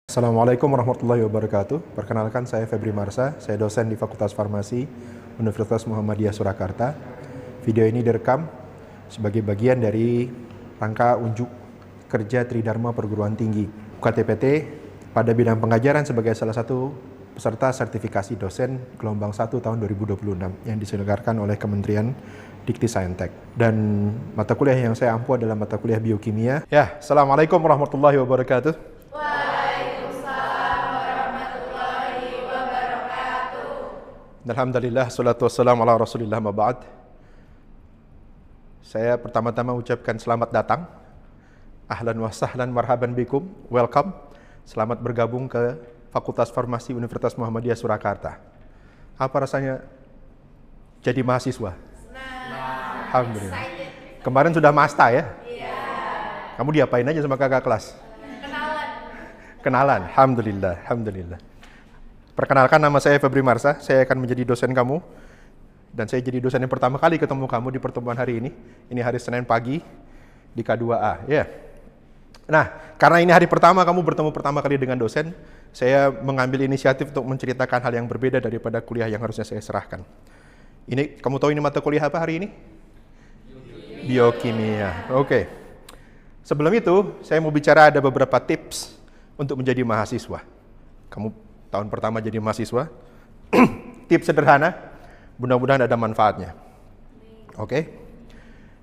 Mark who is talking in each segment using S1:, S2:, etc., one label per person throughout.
S1: Assalamualaikum warahmatullahi wabarakatuh. Perkenalkan, saya Febri Marsa, saya dosen di Fakultas Farmasi Universitas Muhammadiyah Surakarta. Video ini direkam sebagai bagian dari rangka unjuk kerja Tridharma Perguruan Tinggi UKTPT pada bidang pengajaran sebagai salah satu peserta sertifikasi dosen gelombang 1 tahun 2026 yang diselenggarakan oleh Kementerian Dikti Saintek. Dan mata kuliah yang saya ampu adalah mata kuliah biokimia. Ya, Assalamualaikum warahmatullahi wabarakatuh. Alhamdulillah, salatu wassalamu ala rasulillah ma ba'd. Saya pertama-tama ucapkan selamat datang. Ahlan wa sahlan marhaban bikum. Welcome. Selamat bergabung ke Fakultas Farmasi Universitas Muhammadiyah Surakarta. Apa rasanya jadi mahasiswa? Alhamdulillah. Kemarin sudah masta ya? Iya. Kamu diapain aja sama kakak kelas? Kenalan. Alhamdulillah, alhamdulillah. Perkenalkan, nama saya Febri Marsa, saya akan menjadi dosen kamu. Dan saya jadi dosen yang pertama kali ketemu kamu di pertemuan hari ini. Ini hari Senin pagi di K2A. Ya. Nah, karena ini hari pertama kamu bertemu pertama kali dengan dosen, saya mengambil inisiatif untuk menceritakan hal yang berbeda daripada kuliah yang harusnya saya serahkan. Ini, kamu tahu ini mata kuliah apa hari ini? Biokimia. Oke. Sebelum itu, saya mau bicara ada beberapa tips untuk menjadi mahasiswa. Kamu tahun pertama jadi mahasiswa, tips sederhana, mudah-mudahan ada manfaatnya. Oke?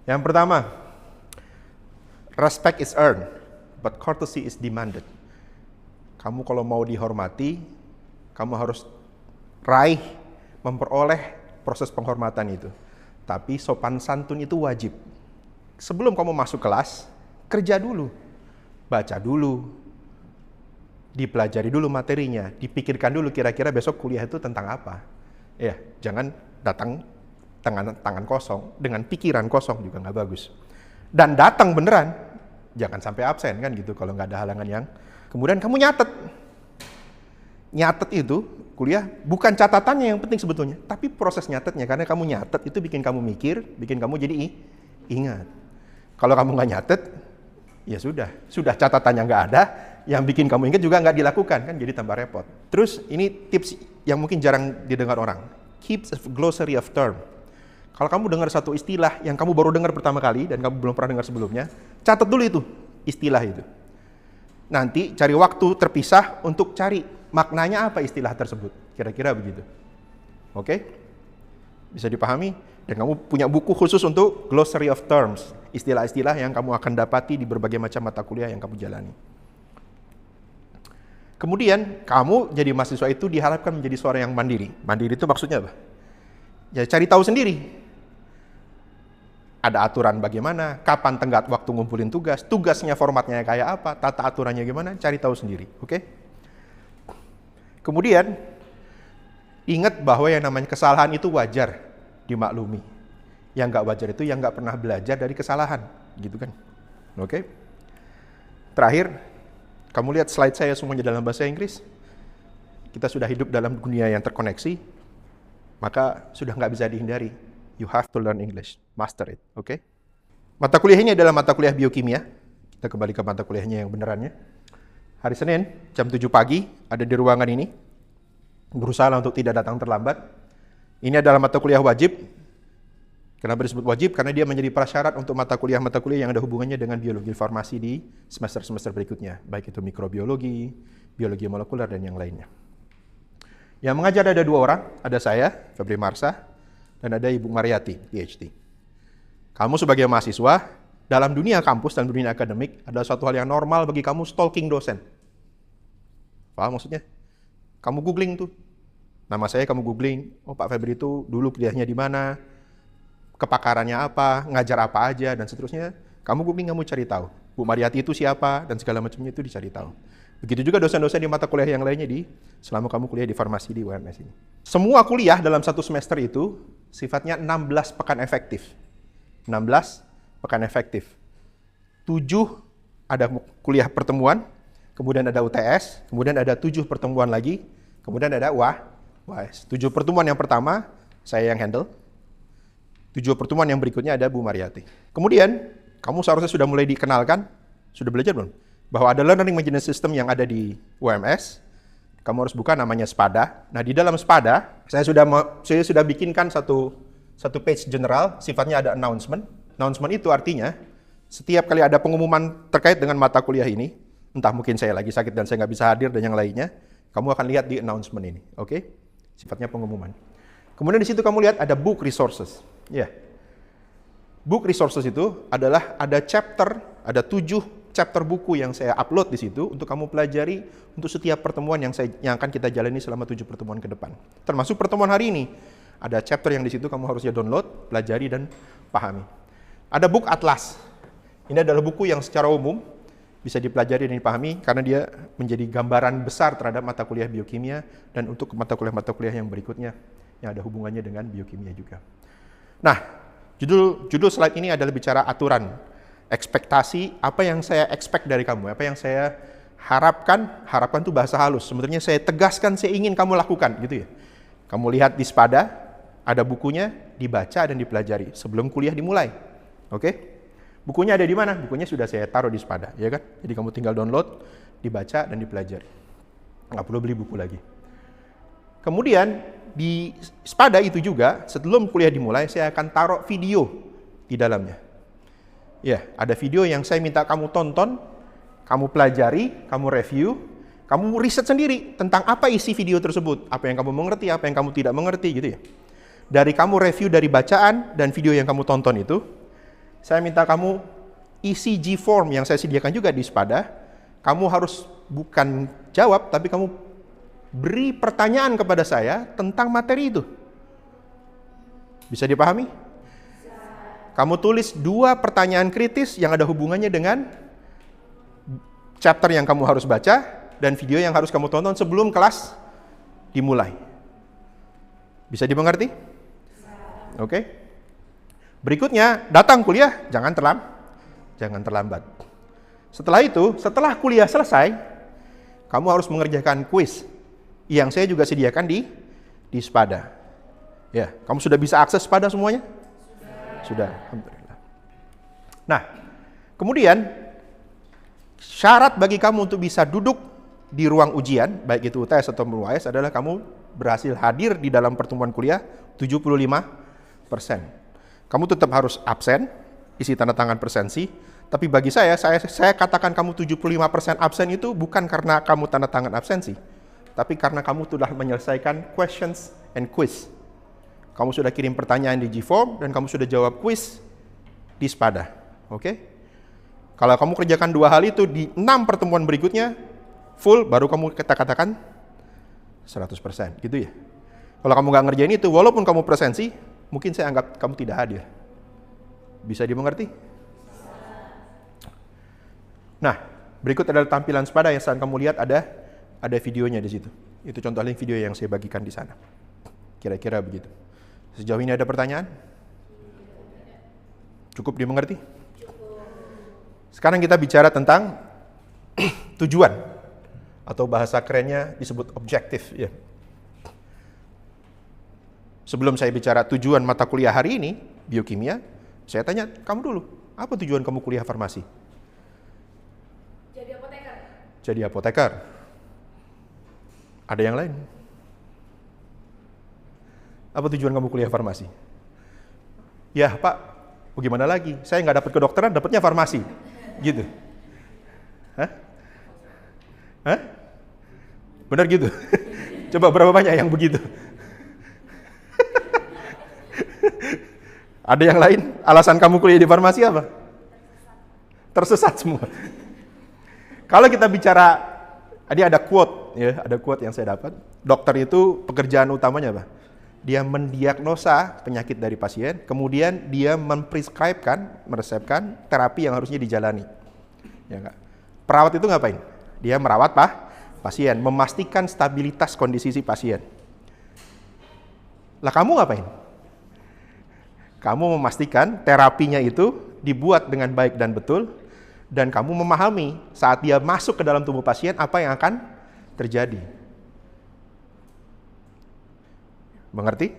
S1: Yang pertama, respect is earned, but courtesy is demanded. Kamu kalau mau dihormati, kamu harus memperoleh proses penghormatan itu. Tapi sopan santun itu wajib. Sebelum kamu masuk kelas, kerja dulu, baca dulu, dipelajari dulu materinya, dipikirkan dulu kira-kira besok kuliah itu tentang apa. Ya, jangan datang tangan kosong, dengan pikiran kosong juga nggak bagus. Dan datang beneran, jangan sampai absen kan gitu kalau nggak ada halangan yang. Kemudian kamu nyatet. Nyatet itu kuliah bukan catatannya yang penting sebetulnya, tapi proses nyatetnya, karena kamu nyatet itu bikin kamu mikir, bikin kamu jadi ingat. Kalau kamu nggak nyatet, ya sudah catatannya nggak ada, yang bikin kamu ingat juga nggak dilakukan, kan jadi tambah repot. Terus ini tips yang mungkin jarang didengar orang. Keep a glossary of term. Kalau kamu dengar satu istilah yang kamu baru dengar pertama kali dan kamu belum pernah dengar sebelumnya, catat dulu itu istilah itu. Nanti cari waktu terpisah untuk cari maknanya apa istilah tersebut. Kira-kira begitu. Oke? Bisa dipahami? Dan kamu punya buku khusus untuk glossary of terms. Istilah-istilah yang kamu akan dapati di berbagai macam mata kuliah yang kamu jalani. Kemudian, kamu jadi mahasiswa itu diharapkan menjadi seorang yang mandiri. Mandiri itu maksudnya apa? Ya cari tahu sendiri. Ada aturan bagaimana, kapan tenggat waktu ngumpulin tugas, tugasnya formatnya kayak apa, tata aturannya gimana, cari tahu sendiri. Oke? Kemudian, ingat bahwa yang namanya kesalahan itu wajar dimaklumi. Yang nggak wajar itu yang nggak pernah belajar dari kesalahan. Gitu kan? Oke? Terakhir, kamu lihat slide saya semuanya dalam bahasa Inggris. Kita sudah hidup dalam dunia yang terkoneksi, maka sudah nggak bisa dihindari. You have to learn English, master it, oke? Mata kuliah ini adalah mata kuliah biokimia. Kita kembali ke mata kuliahnya yang benerannya. Hari Senin, jam 7 pagi, ada di ruangan ini. Berusaha untuk tidak datang terlambat. Ini adalah mata kuliah wajib. Kenapa disebut wajib? Karena dia menjadi prasyarat untuk mata kuliah yang ada hubungannya dengan biologi farmasi di semester-semester berikutnya. Baik itu mikrobiologi, biologi molekuler, dan yang lainnya. Yang mengajar ada 2 orang. Ada saya, Febri Marsa, dan ada Ibu Mariati, PhD. Kamu sebagai mahasiswa, dalam dunia kampus dan dunia akademik, ada suatu hal yang normal bagi kamu stalking dosen. Paham maksudnya? Kamu googling tuh. Nama saya kamu googling, oh Pak Febri itu dulu kuliahnya di mana, kepakarannya apa, ngajar apa aja, dan seterusnya. Kamu googling, kamu cari tahu. Bu Mariati itu siapa, dan segala macamnya itu dicari tahu. Begitu juga dosen-dosen di mata kuliah yang lainnya selama kamu kuliah di farmasi di UMS ini. Semua kuliah dalam satu semester itu sifatnya 16 pekan efektif. 16 pekan efektif. 7 ada kuliah pertemuan, kemudian ada UTS, kemudian ada 7 pertemuan lagi, kemudian ada UAS. 7 pertemuan yang pertama, saya yang handle. 7 pertemuan yang berikutnya ada Bu Mariati. Kemudian, kamu seharusnya sudah mulai dikenalkan. Sudah belajar belum? bahwa ada learning management system yang ada di UMS. Kamu harus buka, namanya SPADA. Nah, di dalam SPADA, saya sudah bikinkan satu page general, sifatnya ada announcement. Announcement itu artinya, setiap kali ada pengumuman terkait dengan mata kuliah ini, entah mungkin saya lagi sakit dan saya nggak bisa hadir dan yang lainnya, kamu akan lihat di announcement ini, oke? Sifatnya pengumuman. Kemudian di situ kamu lihat ada book resources. Ya. Book resources itu adalah ada 7 chapter buku yang saya upload di situ untuk kamu pelajari untuk setiap pertemuan yang akan kita jalani selama 7 pertemuan ke depan. Termasuk pertemuan hari ini. Ada chapter yang di situ kamu harusnya download, pelajari dan pahami. Ada book atlas. Ini adalah buku yang secara umum bisa dipelajari dan dipahami karena dia menjadi gambaran besar terhadap mata kuliah biokimia dan untuk mata kuliah yang berikutnya yang ada hubungannya dengan biokimia juga. Nah, judul slide ini adalah bicara aturan. Ekspektasi, apa yang saya expect dari kamu, apa yang saya harapkan itu bahasa halus. Sebenarnya saya tegaskan, saya ingin kamu lakukan, gitu ya. Kamu lihat di SPADA, ada bukunya, dibaca dan dipelajari sebelum kuliah dimulai. Oke? Bukunya ada di mana? Bukunya sudah saya taruh di SPADA, ya kan? Jadi kamu tinggal download, dibaca dan dipelajari. Nggak perlu beli buku lagi. Kemudian di SPADA itu juga, sebelum kuliah dimulai, saya akan taruh video di dalamnya. Ya, ada video yang saya minta kamu tonton, kamu pelajari, kamu review, kamu riset sendiri tentang apa isi video tersebut, apa yang kamu mengerti, apa yang kamu tidak mengerti, gitu ya. Dari kamu review dari bacaan dan video yang kamu tonton itu, saya minta kamu isi G-form yang saya sediakan juga di SPADA. Kamu harus bukan jawab, tapi kamu beri pertanyaan kepada saya tentang materi itu. Bisa dipahami? Kamu tulis 2 pertanyaan kritis yang ada hubungannya dengan chapter yang kamu harus baca dan video yang harus kamu tonton sebelum kelas dimulai. Bisa dimengerti? Oke. Berikutnya, datang kuliah jangan terlambat. Setelah itu, setelah kuliah selesai, kamu harus mengerjakan kuis yang saya juga sediakan di SPADA. Ya, kamu sudah bisa akses SPADA semuanya? Sudah, alhamdulillah. Nah, kemudian syarat bagi kamu untuk bisa duduk di ruang ujian, baik itu UTS atau UAS, adalah kamu berhasil hadir di dalam pertemuan kuliah 75%. Kamu tetap harus absen, isi tanda tangan presensi, tapi bagi saya katakan kamu 75% absen itu bukan karena kamu tanda tangan absensi, tapi karena kamu sudah menyelesaikan questions and quiz. Kamu sudah kirim pertanyaan di G-form dan kamu sudah jawab quiz di SPADA. Oke? Kalau kamu kerjakan 2 hal itu di 6 pertemuan berikutnya full, baru kamu katakan 100%, gitu ya. Kalau kamu nggak ngerjain itu, walaupun kamu presensi, mungkin saya anggap kamu tidak hadir. Bisa dimengerti? Nah, berikut adalah tampilan SPADA yang saat kamu lihat ada videonya di situ. Itu contoh link video yang saya bagikan di sana. Kira-kira begitu. Sejauh ini ada pertanyaan? Cukup dimengerti? Sekarang kita bicara tentang tujuan, atau bahasa kerennya disebut objektif. Ya. Sebelum saya bicara tujuan mata kuliah hari ini, biokimia, saya tanya kamu dulu, apa tujuan kamu kuliah farmasi?
S2: Jadi apoteker.
S1: Jadi apoteker. Ada yang lain? Apa tujuan kamu kuliah farmasi? Ya Pak, bagaimana lagi? Saya nggak dapat kedokteran, dapatnya farmasi. Gitu. Hah? Benar gitu? Coba berapa banyak yang begitu? Ada yang lain? Alasan kamu kuliah di farmasi apa? Tersesat semua. Kalau kita bicara, tadi ada quote, ya, ada quote yang saya dapat. Dokter itu pekerjaan utamanya apa? Dia mendiagnosa penyakit dari pasien, kemudian dia meresepkan terapi yang harusnya dijalani. Ya enggak? Perawat itu ngapain? Dia merawat pasien, memastikan stabilitas kondisi si pasien. Lah kamu ngapain? Kamu memastikan terapinya itu dibuat dengan baik dan betul, dan kamu memahami saat dia masuk ke dalam tubuh pasien apa yang akan terjadi. Mengerti?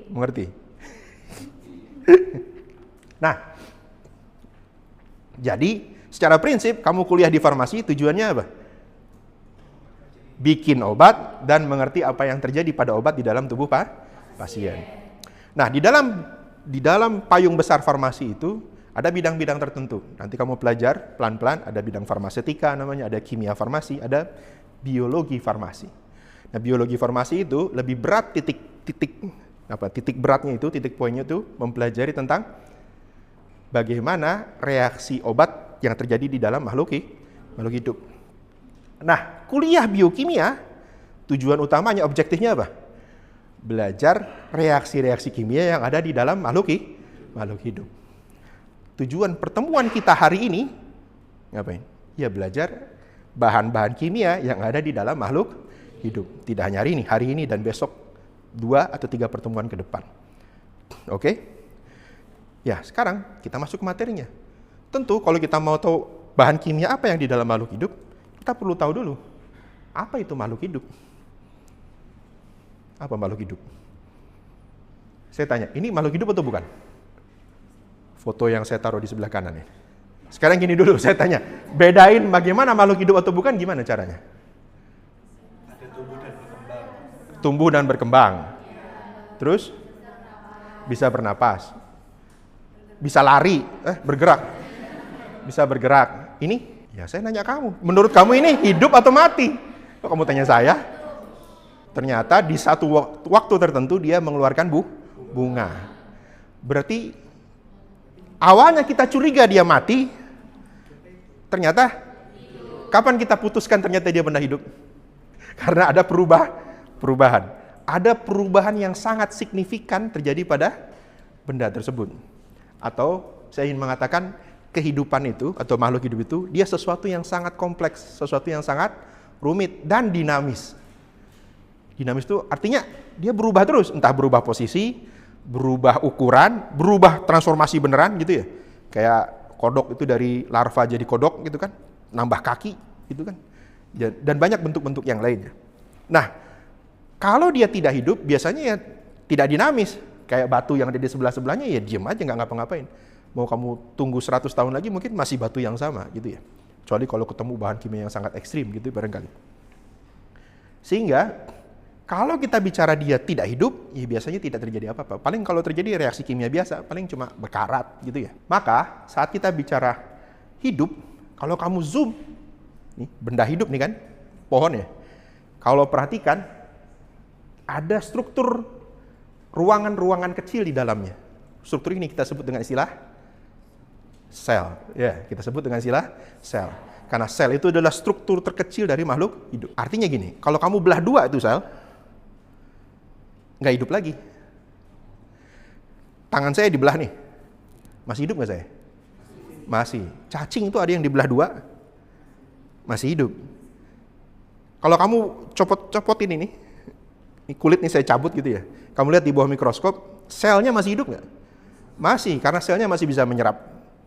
S1: Mengerti. Nah, jadi Secara prinsip, kamu kuliah di farmasi tujuannya apa? Bikin obat dan mengerti apa yang terjadi pada obat di dalam tubuh pasien. Nah, di dalam payung besar farmasi itu ada bidang-bidang tertentu. Nanti kamu pelajar pelan-pelan, ada bidang farmasetika namanya, ada kimia farmasi, ada biologi farmasi. Nah, biologi farmasi itu lebih berat titik beratnya itu, titik poinnya itu mempelajari tentang bagaimana reaksi obat yang terjadi di dalam makhluk hidup. Nah, kuliah biokimia tujuan utamanya, objektifnya apa? Belajar reaksi-reaksi kimia yang ada di dalam makhluk hidup. Tujuan pertemuan kita hari ini ngapain? Ya belajar bahan-bahan kimia yang ada di dalam makhluk hidup. Tidak hanya hari ini dan besok 2 atau 3 pertemuan ke depan. Oke? Ya, sekarang kita masuk ke materinya. Tentu kalau kita mau tahu bahan kimia apa yang di dalam makhluk hidup, kita perlu tahu dulu apa itu makhluk hidup. Apa makhluk hidup? Saya tanya, ini makhluk hidup atau bukan? Foto yang saya taruh di sebelah kanan ya. Sekarang gini dulu, saya tanya, bedain bagaimana makhluk hidup atau bukan, gimana caranya?
S2: Ada tumbuh dan berkembang.
S1: Tumbuh dan berkembang. Terus? Bisa bernapas. Bisa lari, bergerak. Bisa bergerak. Ini? Ya saya nanya kamu. Menurut kamu ini hidup atau mati? Kok kamu tanya saya? Ternyata di satu waktu tertentu dia mengeluarkan bunga. Berarti awalnya kita curiga dia mati. Ternyata kapan kita putuskan ternyata dia benda hidup? Karena ada perubahan. Ada perubahan yang sangat signifikan terjadi pada benda tersebut. Atau saya ingin mengatakan kehidupan itu atau makhluk hidup itu dia sesuatu yang sangat kompleks, sesuatu yang sangat rumit dan dinamis. Dinamis itu artinya dia berubah terus, entah berubah posisi, berubah ukuran, berubah transformasi beneran gitu ya. Kayak kodok itu dari larva jadi kodok gitu kan, nambah kaki gitu kan. Dan banyak bentuk-bentuk yang lainnya. Nah, kalau dia tidak hidup biasanya ya tidak dinamis. Kayak batu yang ada di sebelah-sebelahnya ya diem aja nggak ngapa-ngapain. Mau kamu tunggu 100 tahun lagi mungkin masih batu yang sama gitu ya. Kecuali kalau ketemu bahan kimia yang sangat ekstrim gitu barangkali. Sehingga kalau kita bicara dia tidak hidup, ya biasanya tidak terjadi apa-apa. Paling kalau terjadi reaksi kimia biasa, paling cuma berkarat gitu ya. Maka saat kita bicara hidup, kalau kamu zoom, nih benda hidup nih kan, pohon ya. Kalau perhatikan, ada struktur ruangan-ruangan kecil di dalamnya. Struktur ini kita sebut dengan istilah sel. Ya, kita sebut dengan istilah sel. Karena sel itu adalah struktur terkecil dari makhluk hidup. Artinya gini, kalau kamu belah 2 itu sel, nggak hidup lagi. Tangan saya dibelah nih. Masih hidup nggak saya? Masih. Cacing itu ada yang dibelah 2, masih hidup. Kalau kamu copot-copotin ini kulit nih saya cabut gitu ya. Kamu lihat di bawah mikroskop, selnya masih hidup nggak? Masih, karena selnya masih bisa menyerap,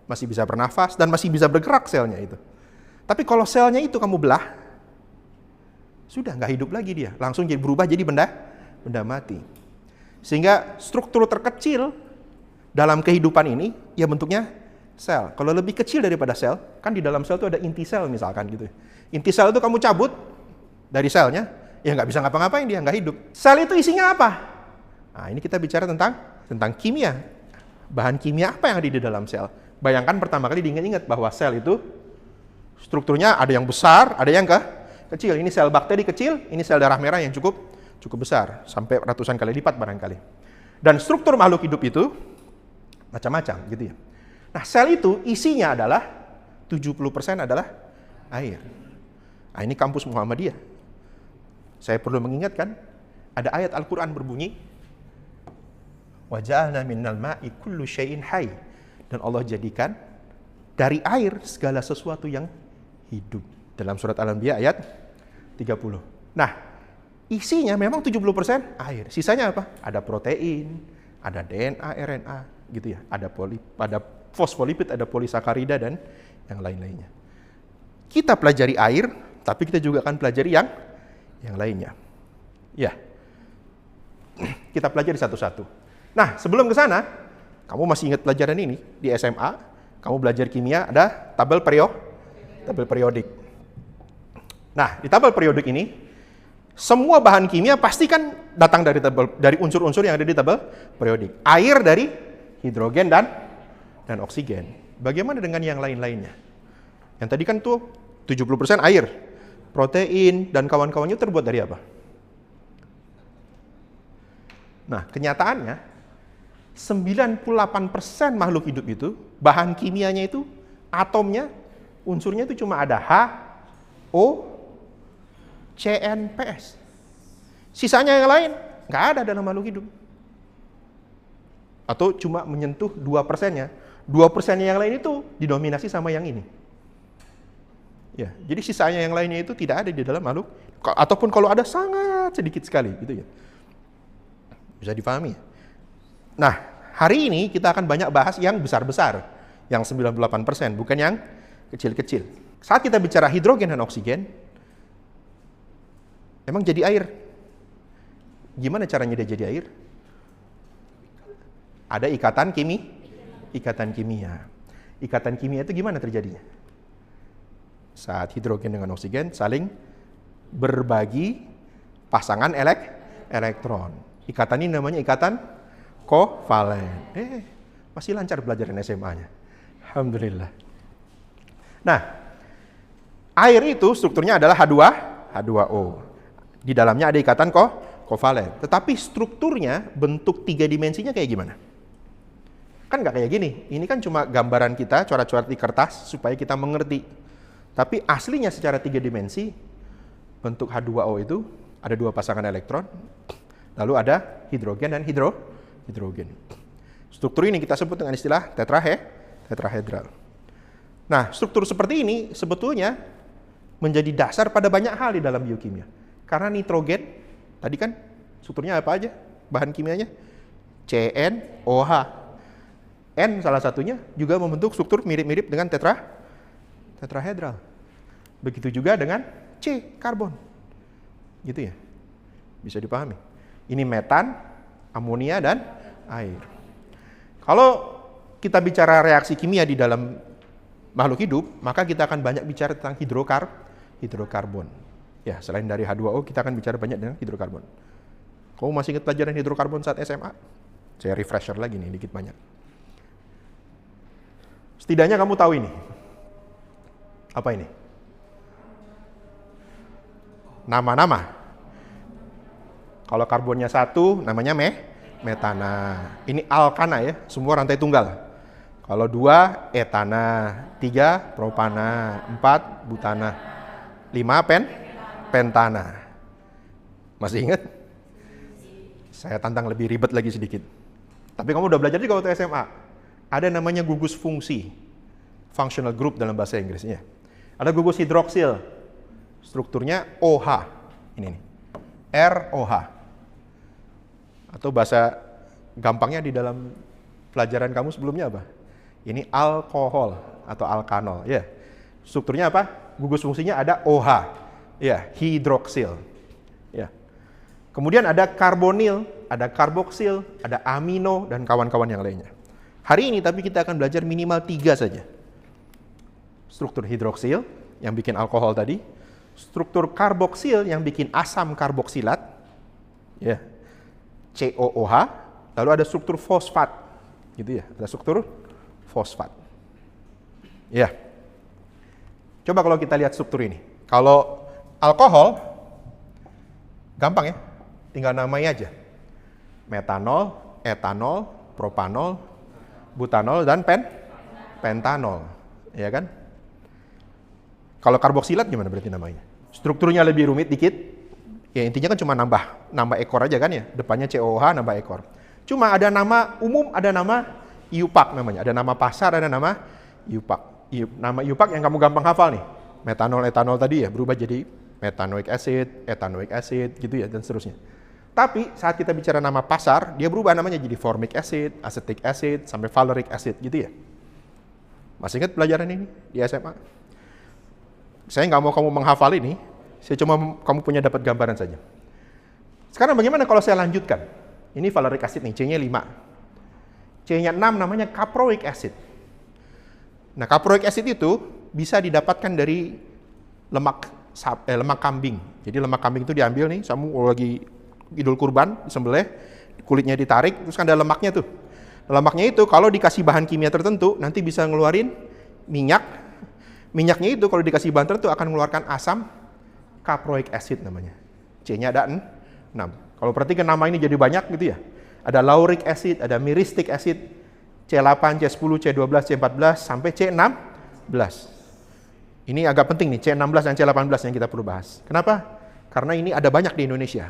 S1: masih bisa bernafas, dan masih bisa bergerak selnya itu. Tapi kalau selnya itu kamu belah, sudah nggak hidup lagi dia. Langsung jadi berubah jadi benda mati. Sehingga struktur terkecil dalam kehidupan ini, ya bentuknya sel. Kalau lebih kecil daripada sel, kan di dalam sel itu ada inti sel misalkan gitu. Inti sel itu kamu cabut dari selnya, ya nggak bisa ngapa-ngapain dia, nggak hidup. Sel itu isinya apa? Nah, ini kita bicara tentang kimia. Bahan kimia apa yang ada di dalam sel? Bayangkan pertama kali diingat-ingat bahwa sel itu strukturnya ada yang besar, ada yang kecil. Ini sel bakteri kecil, ini sel darah merah yang cukup besar, sampai ratusan kali lipat barangkali. Dan struktur makhluk hidup itu macam-macam gitu ya. Nah, sel itu isinya adalah 70% adalah air. Nah, ini kampus Muhammadiyah. Saya perlu mengingatkan, ada ayat Al-Quran berbunyi, wa ja'alna minnal ma'i kullu syai'in hayy. Dan Allah jadikan dari air segala sesuatu yang hidup. Dalam surat Al-Anbiya ayat 30. Nah, isinya memang 70% air. Sisanya apa? Ada protein, ada DNA, RNA, gitu ya. Ada fosfolipid, ada polisakarida dan yang lain-lainnya. Kita pelajari air, tapi kita juga akan pelajari yang lainnya. Ya. Kita pelajari satu-satu. Nah, sebelum ke sana, kamu masih ingat pelajaran ini di SMA, Kamu belajar kimia, ada tabel periodik. Nah, di tabel periodik ini, semua bahan kimia pasti kan datang dari unsur-unsur yang ada di tabel periodik. Air dari hidrogen dan oksigen. Bagaimana dengan yang lain-lainnya? Yang tadi kan tuh 70% air, protein, dan kawan-kawannya terbuat dari apa? Nah, kenyataannya 98% makhluk hidup itu, bahan kimianya itu, atomnya, unsurnya itu cuma ada H, O, CNPS. Sisanya yang lain nggak ada dalam makhluk hidup. Atau cuma menyentuh 2%-nya. 2%-nya yang lain itu didominasi sama yang ini. Ya, jadi sisanya yang lainnya itu tidak ada di dalam makhluk, ataupun kalau ada sangat sedikit sekali, gitu ya. Bisa dipahami. Nah, hari ini kita akan banyak bahas yang besar-besar, yang 98%, bukan yang kecil-kecil. Saat kita bicara hidrogen dan oksigen, emang jadi air. Gimana caranya dia jadi air? Ada ikatan kimia. Ikatan kimia itu gimana terjadinya? Saat hidrogen dengan oksigen saling berbagi pasangan elektron. Ikatan ini namanya ikatan kovalen. Masih lancar belajar SMA-nya. Alhamdulillah. Nah, air itu strukturnya adalah H2O. Di dalamnya ada ikatan kovalen. Tetapi strukturnya, bentuk 3 dimensinya kayak gimana? Kan nggak kayak gini. Ini kan cuma gambaran kita, coret-coret di kertas supaya kita mengerti. Tapi aslinya secara 3 dimensi, bentuk H2O itu ada 2 pasangan elektron, lalu ada hidrogen dan hidrogen. Struktur ini kita sebut dengan istilah tetrahedral. Nah, struktur seperti ini sebetulnya menjadi dasar pada banyak hal di dalam biokimia. Karena nitrogen, tadi kan strukturnya apa aja bahan kimianya? CnOH. N salah satunya juga membentuk struktur mirip-mirip dengan tetrahedral. Begitu juga dengan C, karbon. Gitu ya. Bisa dipahami. Ini metan, amonia, dan air. Kalau kita bicara reaksi kimia di dalam makhluk hidup, maka kita akan banyak bicara tentang hidrokarbon. Ya, selain dari H2O, kita akan bicara banyak dengan hidrokarbon. Kamu masih ingat pelajaran hidrokarbon saat SMA? Saya refresher lagi nih, dikit banyak. Setidaknya kamu tahu ini. Apa ini? Nama-nama. Kalau karbonnya 1, namanya metana. Ini alkana ya, semua rantai tunggal. Kalau 2, etana. 3, propana. 4, butana. 5, pentana. Masih ingat? Saya tantang lebih ribet lagi sedikit. Tapi kamu udah belajar juga waktu SMA. Ada namanya gugus fungsi. Functional group dalam bahasa Inggrisnya. Ada gugus hidroksil. Strukturnya OH. Ini nih. ROH. Atau bahasa gampangnya di dalam pelajaran kamu sebelumnya apa? Ini alkohol atau alkanol. Ya. Strukturnya apa? Gugus fungsinya ada OH. Ya, hidroksil. Ya. Kemudian ada karbonil, ada karboksil, ada amino, dan kawan-kawan yang lainnya. Hari ini tapi kita akan belajar minimal 3 saja. Struktur hidroksil yang bikin alkohol tadi, struktur karboksil yang bikin asam karboksilat, ya, COOH, lalu ada struktur fosfat, gitu ya, ada struktur fosfat. Ya, coba kalau kita lihat struktur ini, kalau alkohol, gampang ya, tinggal namanya aja, metanol, etanol, propanol, butanol, dan pentanol, ya kan? Kalau karboksilat gimana berarti namanya? Strukturnya lebih rumit dikit. Ya intinya kan cuma nambah ekor aja kan ya. Depannya COOH nambah ekor. Cuma ada nama umum, ada nama IUPAC namanya. Ada nama pasar, ada nama IUPAC. Nama IUPAC yang kamu gampang hafal nih. Metanol, etanol tadi ya berubah jadi metanoic acid, ethanoic acid gitu ya dan seterusnya. Tapi saat kita bicara nama pasar, dia berubah namanya jadi formic acid, acetic acid, sampai valeric acid gitu ya. Masih ingat pelajaran ini di SMA? Saya nggak mau kamu menghafal ini, saya cuma kamu punya dapat gambaran saja. Sekarang bagaimana kalau saya lanjutkan? Ini valeric acid nih, C-nya 5. C-nya 6 namanya caproic acid. Nah, caproic acid itu bisa didapatkan dari lemak kambing. Jadi lemak kambing itu diambil nih, kamu lagi Idul Kurban, disembelih, kulitnya ditarik, terus kan ada lemaknya tuh. Lemaknya itu kalau dikasih bahan kimia tertentu, nanti bisa ngeluarin minyak. Minyaknya itu kalau dikasih bahan tertentu akan mengeluarkan asam caproic acid namanya. C-nya ada 6. Kalau perhatikan nama ini jadi banyak gitu ya. Ada lauric acid, ada myristic acid, C8, C10, C12, C14, sampai C16. Ini agak penting nih, C16 dan C18 yang kita perlu bahas. Kenapa? Karena ini ada banyak di Indonesia.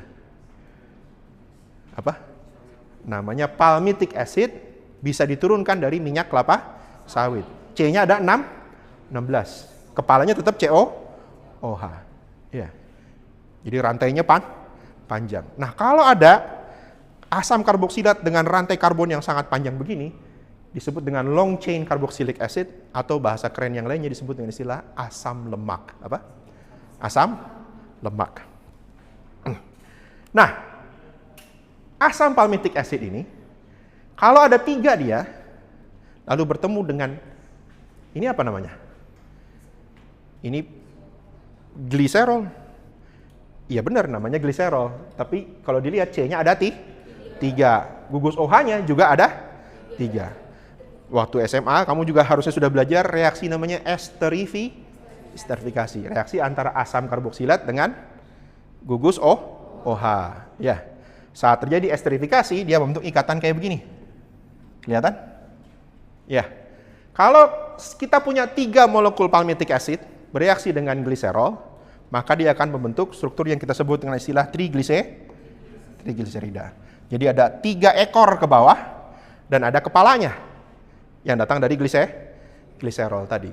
S1: Apa? Namanya palmitic acid, bisa diturunkan dari minyak kelapa sawit. C-nya ada 16. Kepalanya tetap COOH. Ya. Jadi rantainya panjang. Nah, kalau ada asam karboksilat dengan rantai karbon yang sangat panjang begini, disebut dengan long chain carboxylic acid, atau bahasa keren yang lainnya disebut dengan istilah asam lemak. Apa? Asam lemak. Nah, asam palmitic acid ini, kalau ada 3 dia, lalu bertemu dengan, ini apa namanya? Ini gliserol. Iya benar, namanya gliserol. Tapi kalau dilihat C-nya ada 3. Gugus OH-nya juga ada 3. Waktu SMA, kamu juga harusnya sudah belajar reaksi namanya esterifikasi. Reaksi antara asam karboksilat dengan gugus OH. Ya. Saat terjadi esterifikasi, dia membentuk ikatan kayak begini. Kelihatan? Ya. Kalau kita punya 3 molekul palmitic acid bereaksi dengan gliserol, maka dia akan membentuk struktur yang kita sebut dengan istilah trigliserida. Jadi ada 3 ekor ke bawah dan ada kepalanya yang datang dari gliserol tadi.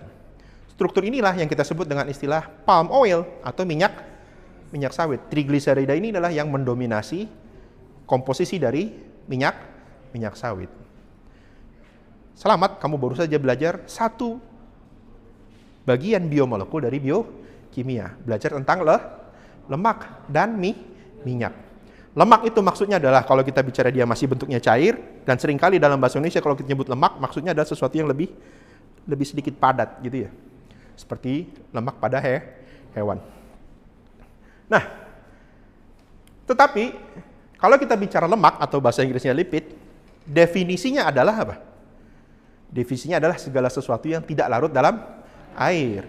S1: Struktur inilah yang kita sebut dengan istilah palm oil atau minyak sawit. Trigliserida ini adalah yang mendominasi komposisi dari minyak sawit. Selamat, kamu baru saja belajar 1 bagian biomolekul dari biokimia. Belajar tentang lemak dan minyak. Lemak itu maksudnya adalah kalau kita bicara dia masih bentuknya cair, dan seringkali dalam bahasa Indonesia kalau kita nyebut lemak, maksudnya adalah sesuatu yang lebih sedikit padat gitu ya. Seperti lemak pada hewan. Nah, tetapi kalau kita bicara lemak atau bahasa Inggrisnya lipid, definisinya adalah apa? Definisinya adalah segala sesuatu yang tidak larut dalam air.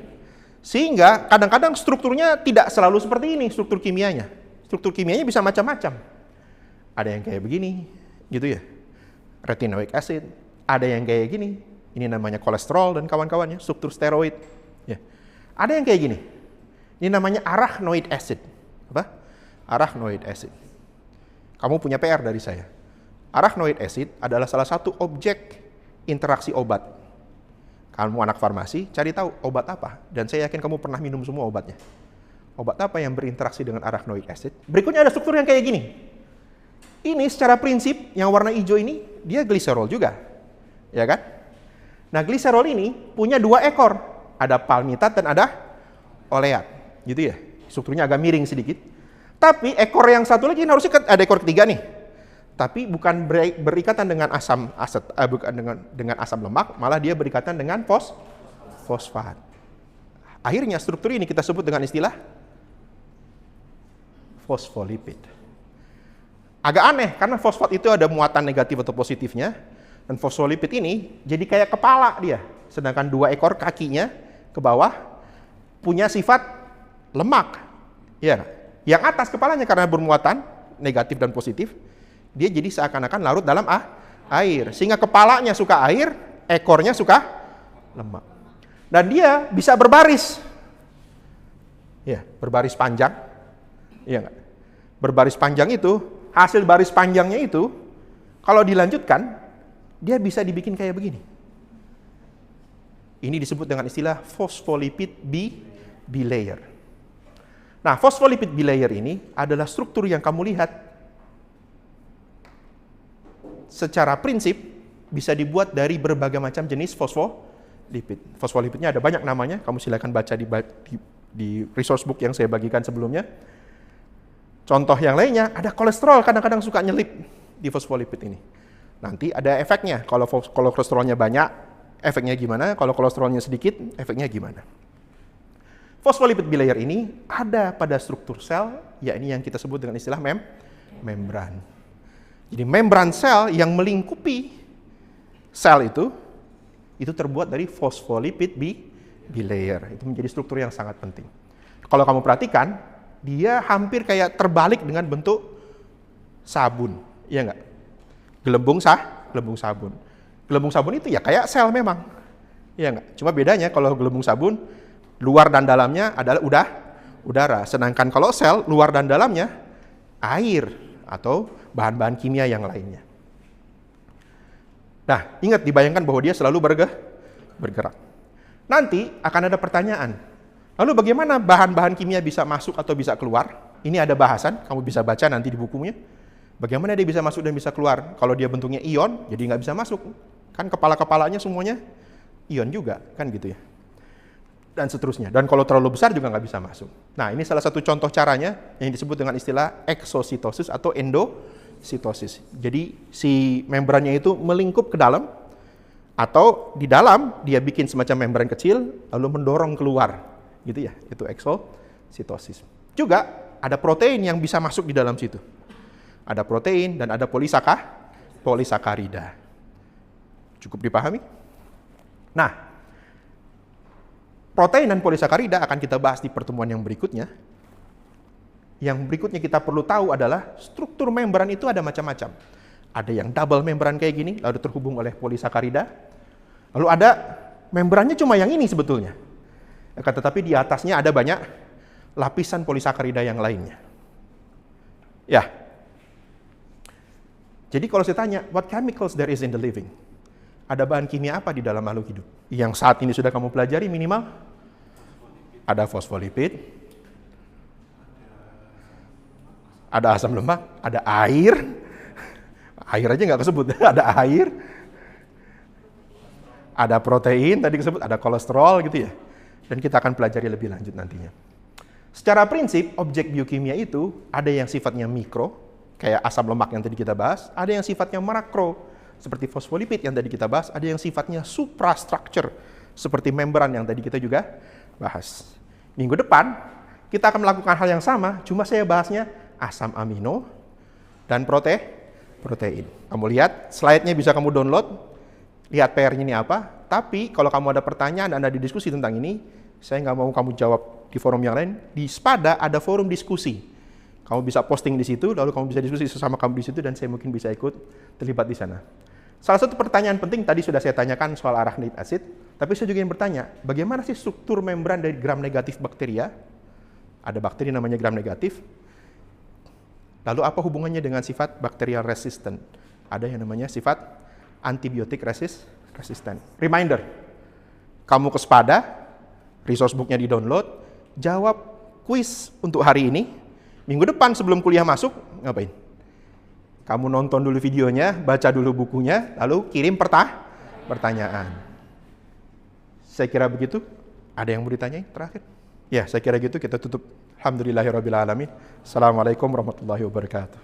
S1: Sehingga kadang-kadang strukturnya tidak selalu seperti ini, struktur kimianya. Struktur kimianya bisa macam-macam. Ada yang kayak begini, gitu ya. Retinoic acid. Ada yang kayak gini. Ini namanya kolesterol dan kawan-kawannya, struktur steroid. Ya. Ada yang kayak gini. Ini namanya arachnoid acid. Apa? Arachnoid acid. Kamu punya PR dari saya. Arachnoid acid adalah salah satu objek interaksi obat. Kamu anak farmasi, cari tahu obat apa. Dan saya yakin kamu pernah minum semua obatnya. Obat apa yang berinteraksi dengan arachnoid acid? Berikutnya ada struktur yang kayak gini. Ini secara prinsip yang warna hijau ini dia gliserol juga. Ya kan? Nah, gliserol ini punya 2 ekor. Ada palmitat dan ada oleat. Gitu ya. Strukturnya agak miring sedikit. Tapi ekor yang satu lagi ini harusnya ada ekor ketiga nih. Tapi bukan berikatan dengan dengan asam lemak, malah dia berikatan dengan fosfat. Akhirnya struktur ini kita sebut dengan istilah fosfolipid. Agak aneh karena fosfat itu ada muatan negatif atau positifnya, dan fosfolipid ini jadi kayak kepala dia, sedangkan 2 ekor kakinya ke bawah punya sifat lemak. Ya, yang atas kepalanya karena bermuatan negatif dan positif, dia jadi seakan-akan larut dalam air, sehingga kepalanya suka air, ekornya suka lemak. Dan dia bisa berbaris. Ya, berbaris panjang. Iya enggak? Berbaris panjang itu, hasil baris panjangnya itu, kalau dilanjutkan, dia bisa dibikin kayak begini. Ini disebut dengan istilah phospholipid bilayer. Nah, phospholipid bilayer ini adalah struktur yang kamu lihat secara prinsip bisa dibuat dari berbagai macam jenis fosfolipid. Fosfolipidnya ada banyak namanya, kamu silakan baca di resource book yang saya bagikan sebelumnya. Contoh yang lainnya, ada kolesterol kadang-kadang suka nyelip di fosfolipid ini. Nanti ada efeknya, kalau kolesterolnya banyak, efeknya gimana? Kalau kolesterolnya sedikit, efeknya gimana? Phospholipid bilayer ini ada pada struktur sel, yakni yang kita sebut dengan istilah membran. Jadi membran sel yang melingkupi sel itu terbuat dari phospholipid bilayer. Itu menjadi struktur yang sangat penting. Kalau kamu perhatikan, dia hampir kayak terbalik dengan bentuk sabun, iya nggak? Gelembung sabun. Gelembung sabun itu ya kayak sel memang, iya nggak? Cuma bedanya kalau gelembung sabun, luar dan dalamnya adalah udara. Sedangkan kalau sel, luar dan dalamnya air atau bahan-bahan kimia yang lainnya. Nah, ingat dibayangkan bahwa dia selalu bergerak. Nanti akan ada pertanyaan, lalu bagaimana bahan-bahan kimia bisa masuk atau bisa keluar? Ini ada bahasan, kamu bisa baca nanti di bukunya. Bagaimana dia bisa masuk dan bisa keluar? Kalau dia bentuknya ion, jadi nggak bisa masuk. Kan kepala-kepalanya semuanya ion juga, kan gitu ya. Dan seterusnya. Dan kalau terlalu besar juga nggak bisa masuk. Nah, ini salah satu contoh caranya yang disebut dengan istilah eksositosis atau endositosis. Jadi si membrannya itu melingkup ke dalam, atau di dalam dia bikin semacam membran kecil lalu mendorong keluar, gitu ya. Itu eksositosis. Juga ada protein yang bisa masuk di dalam situ. Ada protein dan ada polisakarida. Cukup dipahami? Nah, protein dan polisakarida akan kita bahas di pertemuan yang berikutnya. Yang berikutnya kita perlu tahu adalah struktur membran itu ada macam-macam. Ada yang double membran kayak gini, lalu terhubung oleh polisakarida. Lalu ada membrannya cuma yang ini sebetulnya. Tetapi di atasnya ada banyak lapisan polisakarida yang lainnya. Ya. Jadi kalau saya tanya, what chemicals there is in the living? Ada bahan kimia apa di dalam makhluk hidup? Yang saat ini sudah kamu pelajari minimal? Ada fosfolipid, ada asam lemak, ada air. Air aja nggak kesebut, ada air. Ada protein, tadi disebut, ada kolesterol gitu ya. Dan kita akan pelajari lebih lanjut nantinya. Secara prinsip, objek biokimia itu ada yang sifatnya mikro, kayak asam lemak yang tadi kita bahas, ada yang sifatnya makro, seperti fosfolipid yang tadi kita bahas, ada yang sifatnya suprastructure, seperti membran yang tadi kita juga bahas. Minggu depan, kita akan melakukan hal yang sama, cuma saya bahasnya asam amino dan protein. Kamu lihat, slide-nya bisa kamu download, lihat PR-nya ini apa, tapi kalau kamu ada pertanyaan dan ada diskusi tentang ini, saya nggak mau kamu jawab di forum yang lain, di SPADA ada forum diskusi. Kamu bisa posting di situ, lalu kamu bisa diskusi sesama kamu di situ, dan saya mungkin bisa ikut terlibat di sana. Salah satu pertanyaan penting tadi sudah saya tanyakan soal arachnic acid, tapi saya juga ingin bertanya, bagaimana sih struktur membran dari gram negatif bakteria? Ada bakteri namanya gram negatif. Lalu apa hubungannya dengan sifat bakterial resistant? Ada yang namanya sifat antibiotik resistant. Reminder, kamu ke SPADA, resource book-nya di-download, jawab kuis untuk hari ini. Minggu depan sebelum kuliah masuk, ngapain? Kamu nonton dulu videonya, baca dulu bukunya, lalu kirim pertanyaan. Saya kira begitu. Ada yang mau ditanyain terakhir? Ya, saya kira gitu. Kita tutup. Alhamdulillahirrabbilalamin. Assalamualaikum warahmatullahi wabarakatuh.